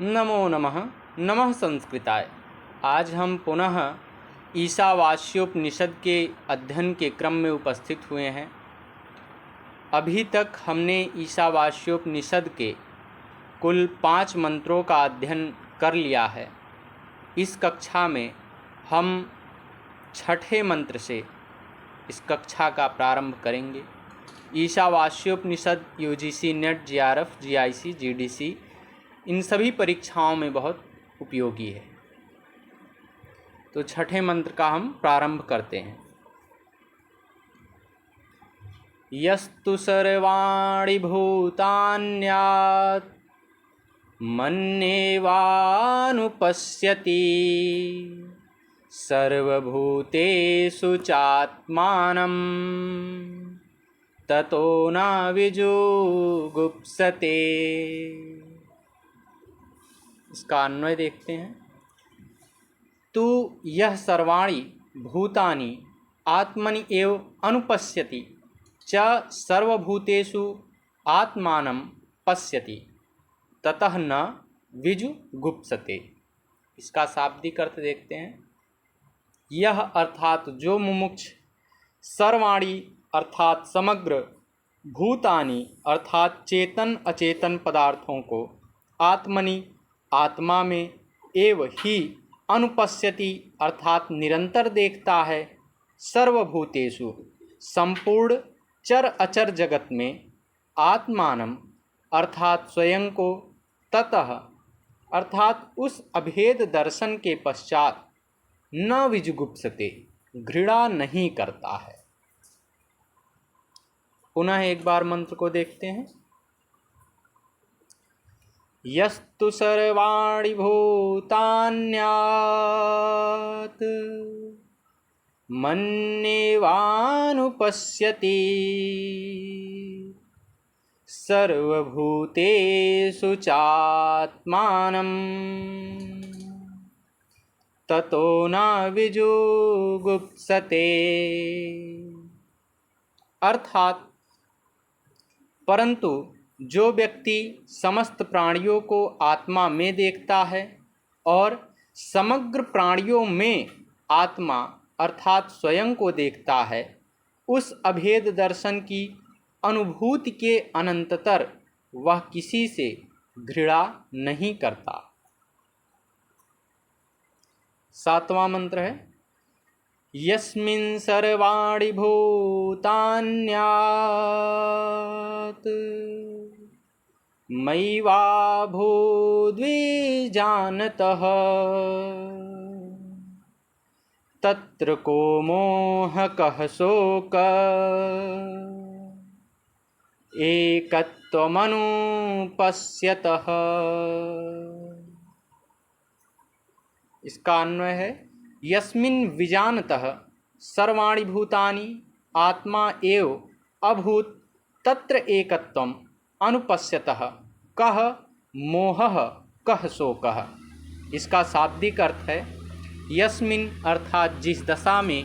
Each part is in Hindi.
नमो नमः। नमः संस्कृताय। आज हम पुनः ईशावास्योपनिषद के अध्ययन के क्रम में उपस्थित हुए हैं। अभी तक हमने ईशावास्योपनिषद के कुल 5 मंत्रों का अध्ययन कर लिया है। इस कक्षा में हम 6ठे मंत्र से इस कक्षा का प्रारंभ करेंगे। Ishavasyopanishad UGC NET, JRF, GIC, GDC इन सभी परीक्षाओं में बहुत उपयोगी है। तो 6ठे मंत्र का हम प्रारंभ करते हैं। यस्तु सर्वाणि भूतान्यात् मन्येवानुपश्यति सर्वभूतेषु चात्मानं ततो न विजुगुप्सते। इसका अन्वय देखते हैं। तु यह सर्वाणि भूतानि आत्मनि एव अनुपश्यति च सर्वभूतेषु आत्मानं पश्यति ततः न विजुगुप्सते। इसका शाब्दिक अर्थ देखते हैं। यह अर्थात जो मुमुक्ष सर्वाणि अर्थात समग्र भूतानि अर्थात चेतन अचेतन पदार्थों को आत्मनि आत्मा में एव ही अनुपश्यति अर्थात निरंतर देखता है, सर्वभूतेषु संपूर्ण चर अचर जगत में, आत्मानं अर्थात स्वयं को, ततः अर्थात उस अभेद दर्शन के पश्चात न विजुगुप्सते घृणा नहीं करता है। पुनः एक बार मंत्र को देखते हैं। यस्तु सर्वाणि भूतान्यात् मन्येवानुपश्यति सर्वभूतेषु चात्मानं ततो न विजुगुप्सते। अर्थात परंतु जो व्यक्ति समस्त प्राणियों को आत्मा में देखता है और समग्र प्राणियों में आत्मा अर्थात स्वयं को देखता है, उस अभेद दर्शन की अनुभूति के अनंतर वह किसी से घृणा नहीं करता। 7वां मंत्र है। यस्मिन् सर्वाणि भूतान्यात् मय्वाभूद्विजानतः तत्र को मोह कः शोक एकत्वमनुपश्यतः। इसका अन्वय है। यस्मिन् विजानतः सर्वाणि भूतानि आत्मा एव अभूत तत्र एकत्वम् अनुपश्यतः कः मोहः कः शोकः। इसका शाब्दिक अर्थ है। यस्मिन् अर्थात जिस दशा में,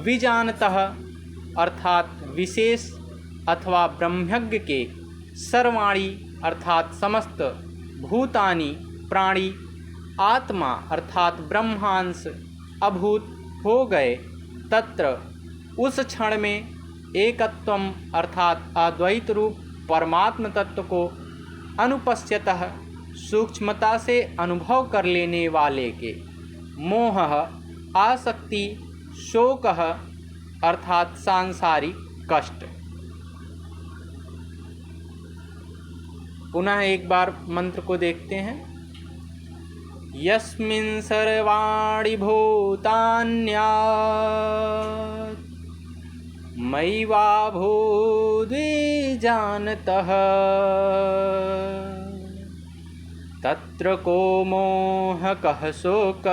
विजानतः अर्थात विशेष अथवा ब्रह्मज्ञ के, सर्वाणि अर्थात समस्त, भूतानि प्राणी, आत्मा अर्थात ब्रह्मांश अभूत हो गए, तत्र उस क्षण में एकत्वम अर्थात अद्वैत रूप परमात्म तत्व को अनुपश्यतः सूक्ष्मता से अनुभव कर लेने वाले के, मोहः आसक्ति, शोकः अर्थात सांसारिक कष्ट। पुनः एक बार मंत्र को देखते हैं। यस्मिन् सर्वाणि भूतान्यात् मय्वाभूद्विजानतः तत्र को मोह कः शोक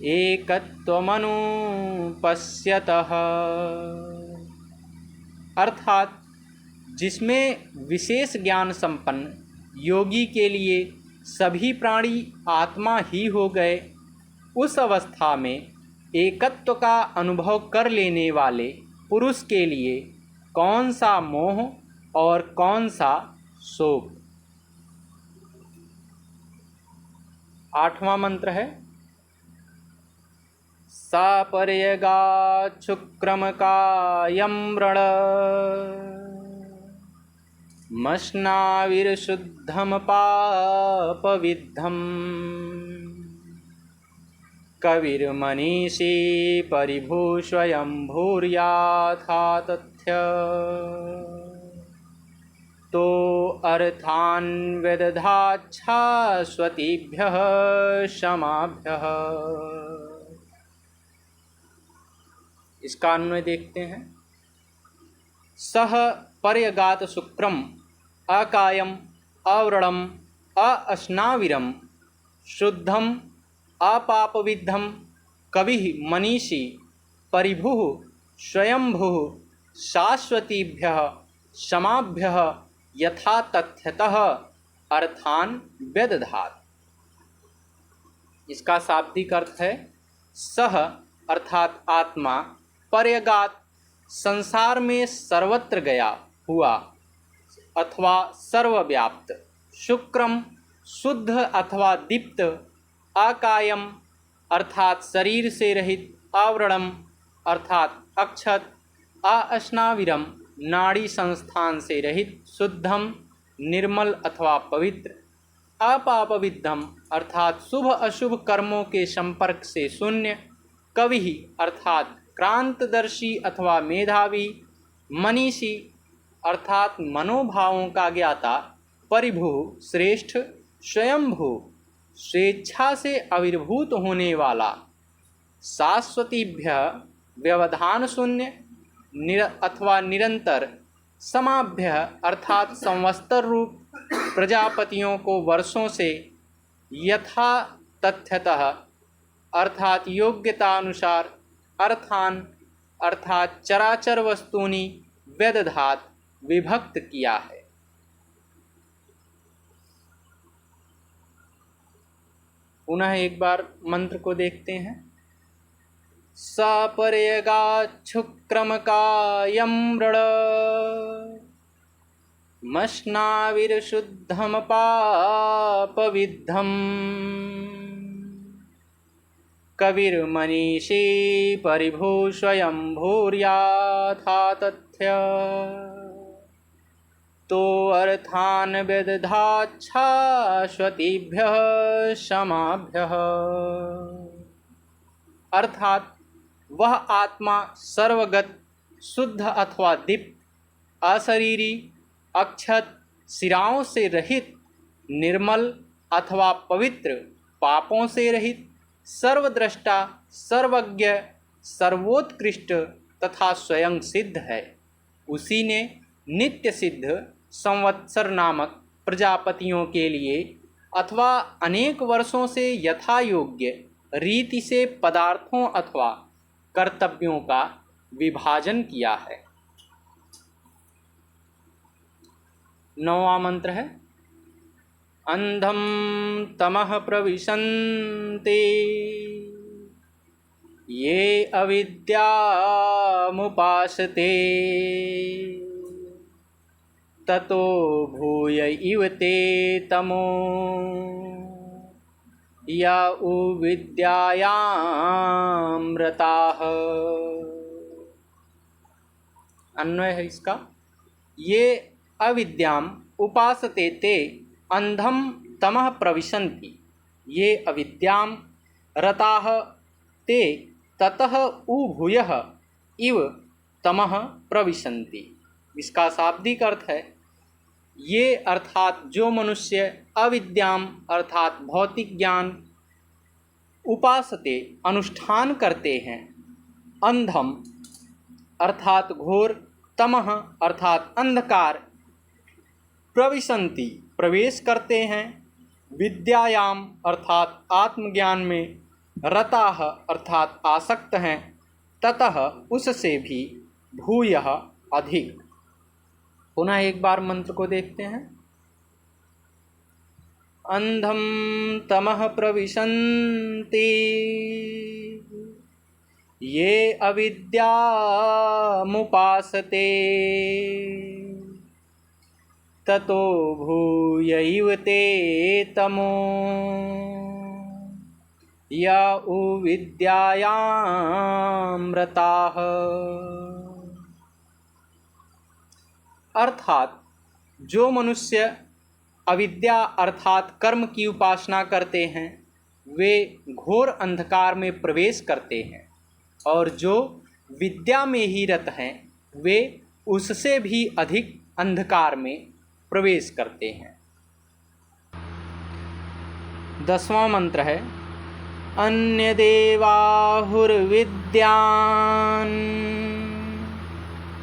एकत्वमनुपश्यतः। अर्थात जिसमें विशेष ज्ञान संपन्न योगी के लिए सभी प्राणी आत्मा ही हो गए, उस अवस्था में एकत्व का अनुभव कर लेने वाले पुरुष के लिए कौन सा मोह और कौन सा शोक। 8वां मंत्र है सापर्यगाच्छुक्रमकायं व्रण मश्नाविर्शुद्धमपापविद्धम् कविर्मनीषी परिभूष्वयं तथ्य तो अर्थान् वेदधाच्छाश्वतीभ्यः क्षमाभ्यः। इसका अन्वय देखते हैं। सह पर्यगात शुक्रम अकायम अव्रणम अश्नाविरम शुद्धम अपापविद्धम कवि मनीषी परिभुः स्वयंभुः शाश्वतीभ्यः क्षमाभ्यः यथा तथ्यतः अर्थान व्यदधात। इसका शाब्दिक अर्थ है सह अर्थात आत्मा, पर्यगात संसार में सर्वत्र गया हुआ अथवा सर्वव्याप्त, शुक्रम शुद्ध अथवा दीप्त, अकायम अर्थात शरीर से रहित, आवरणम अर्थात अक्षत, अश्नाविरम नाड़ी संस्थान से रहित, शुद्धम निर्मल अथवा पवित्र, अपापविद्धम अर्थात शुभ अशुभ कर्मों के संपर्क से शून्य, कवि अर्थात क्रांतदर्शी अथवा मेधावी, मनीषी अर्थात मनोभावों का ज्ञाता, परिभु श्रेष्ठ, स्वयंभू स्वेच्छा से आविर्भूत होने वाला, शाश्वतीभ्य व्यवधान शून्य अथवा निरंतर, समाभ्य अर्थात संवत्सर रूप प्रजापतियों को वर्षों से, यथा तथ्यतः अर्थात योग्यतानुसार, अर्थान अर्थात चराचर वस्तूनि व्यदधात विभक्त किया है। पुनः एक बार मंत्र को देखते हैं। सपर्यगाच्छुक्रमकायं व्रण मश्नाविर्शुद्धमपापविद्धम् कविर्मनीषी परिभूष्वयंभूर्याथा तथ्य तो अर्थान् वेदधाच्छाश्वतीभ्यः क्षमाभ्यः। अर्थात वह आत्मा सर्वगत, शुद्ध अथवा दीप्त, अशरीरी, अक्षत, सिराओं से रहित, निर्मल अथवा पवित्र, पापों से रहित, सर्वद्रष्टा, सर्वज्ञ, सर्वोत्कृष्ट तथा स्वयं सिद्ध है। उसी ने नित्य सिद्ध संवत्सर नामक प्रजापतियों के लिए अथवा अनेक वर्षों से यथा योग्य रीति से पदार्थों अथवा कर्तव्यों का विभाजन किया है। 9वां मंत्र है अंधम तमः प्रविशन्ति ये अविद्यामुपासते ततो भूय इव ते तमो या विद्यायां रताः। अन्वय है इसका, ये अविद्याम उपासते ते अंधम तमः प्रविशन्ति ये अविद्याम रताः ते ततः उभूयः इव तमः प्रविशन्ति। इसका शाब्दिक अर्थ है ये अर्थात जो मनुष्य अविद्याम अर्थात भौतिक ज्ञान उपासते अनुष्ठान करते हैं, अंधम अर्थात घोर, तमः अर्थात अंधकार, प्रविशन्ति प्रवेश करते हैं, विद्यायाम अर्थात आत्मज्ञान में, रताः अर्थात आसक्त हैं, ततः उससे भी भूयः अधिक। पुनः एक बार मंत्र को देखते हैं। अंधम तमः प्रविशन्ति ये अविद्यामुपासते ततो भूय इव ते तमो य उ विद्यायामृताः। अर्थात जो मनुष्य अविद्या अर्थात कर्म की उपासना करते हैं वे घोर अंधकार में प्रवेश करते हैं, और जो विद्या में ही रत हैं वे उससे भी अधिक अंधकार में प्रवेश करते हैं। 10वां मंत्र है अन्य देवाहुर्विद्यान्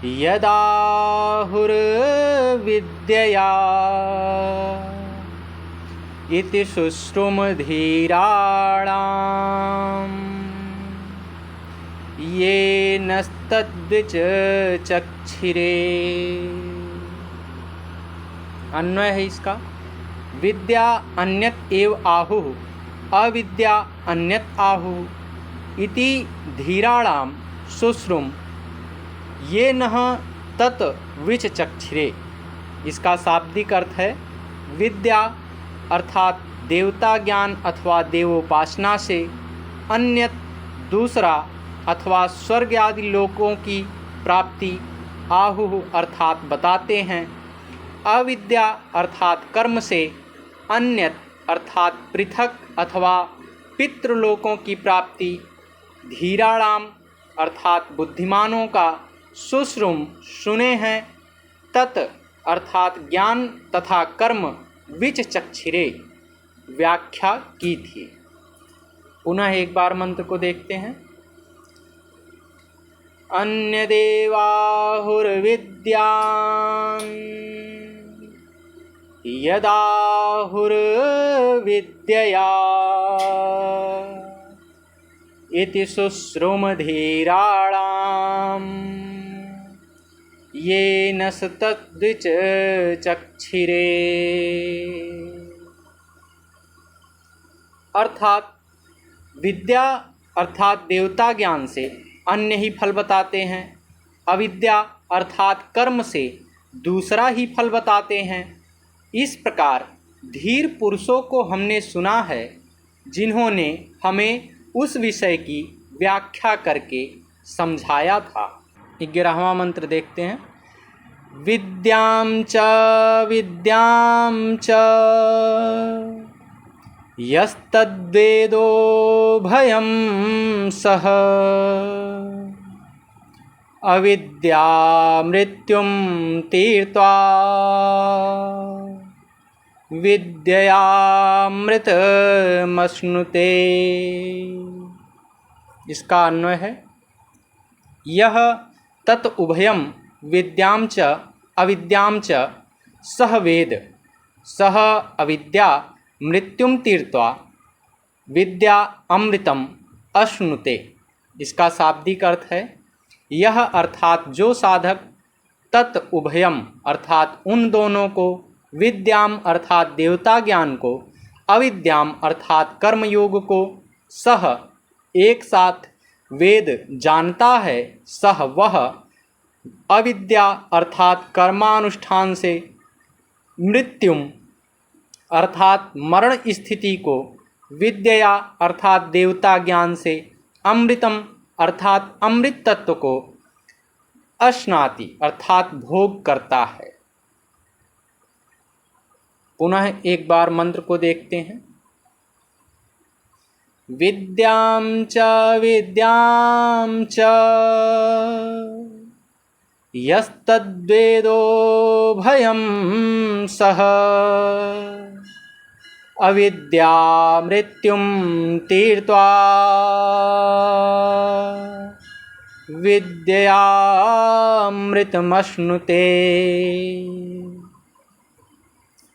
यदाहुर्विद्यया इति शुश्रुमधीराणाम् ये नस्तद्विच चक्षिरे। अन्वय है इसका, विद्या अन्यत एव आहुः अविद्या अन्यत आहुः इति धीराणाम शुश्रुम ये नः तत् विच चक्षिरे। इसका शाब्दिक अर्थ है विद्या अर्थात देवता ज्ञान अथवा देवोपासना से अन्यत दूसरा अथवा स्वर्ग आदि लोकों की प्राप्ति आहुः अर्थात बताते हैं, अविद्या अर्थात कर्म से अन्यत अर्थात पृथक अथवा पितृलोकों की प्राप्ति धीराणाम अर्थात बुद्धिमानों का शुश्रुम सुने हैं, तत् अर्थात ज्ञान तथा कर्म विच चक्षिरे व्याख्या की थी। पुनः एक बार मंत्र को देखते हैं। अन्य देवाहुर्विद्यान् यदाहुर्विद्यया इति शुश्रुमधीराणाम् येन तद्विच चक्षिरे। अर्थात विद्या अर्थात देवता ज्ञान से अन्य ही फल बताते हैं, अविद्या अर्थात कर्म से दूसरा ही फल बताते हैं। इस प्रकार धीर पुरुषों को हमने सुना है जिन्होंने हमें उस विषय की व्याख्या करके समझाया था। 11वां मंत्र देखते हैं। विद्यां च यस्तद्वेदो भयं सः अविद्या मृत्युं तीर्त्वा विद्यामृतमश्नुते। इसका अन्वय है यह तत् उभयं विद्यां च अविद्यां च सह वेद सह अविद्या मृत्युं तीर्त्वा विद्या अमृतम अश्नुते। इसका शाब्दिक अर्थ है यह अर्थात जो साधक तत् उभयम अर्थात उन दोनों को, विद्याम अर्थात देवता ज्ञान को, अविद्याम अर्थात कर्मयोग को, सह एक साथ वेद जानता है, सह वह अविद्या अर्थात कर्मानुष्ठान से, मृत्युम अर्थात मरण स्थिति को, विद्या अर्थात देवता ज्ञान से, अमृतम अर्थात अमृत तत्व को, अश्नाति अर्थात भोग करता है। पुनः एक बार मंत्र को देखते हैं। विद्यां च यस्तद्वेदो भयं सः अविद्या मृत्युं तीर्त्वा विद्यामृतमश्नुते।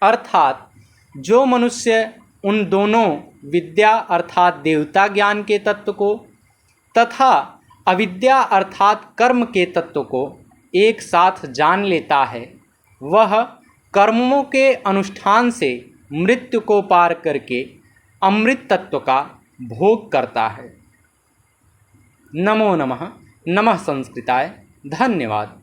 अर्थात जो मनुष्य उन दोनों विद्या अर्थात देवता ज्ञान के तत्व को तथा अविद्या अर्थात कर्म के तत्व को एक साथ जान लेता है, वह कर्मों के अनुष्ठान से मृत्यु को पार करके अमृत तत्व का भोग करता है। नमो नमः। नमः संस्कृताय। धन्यवाद।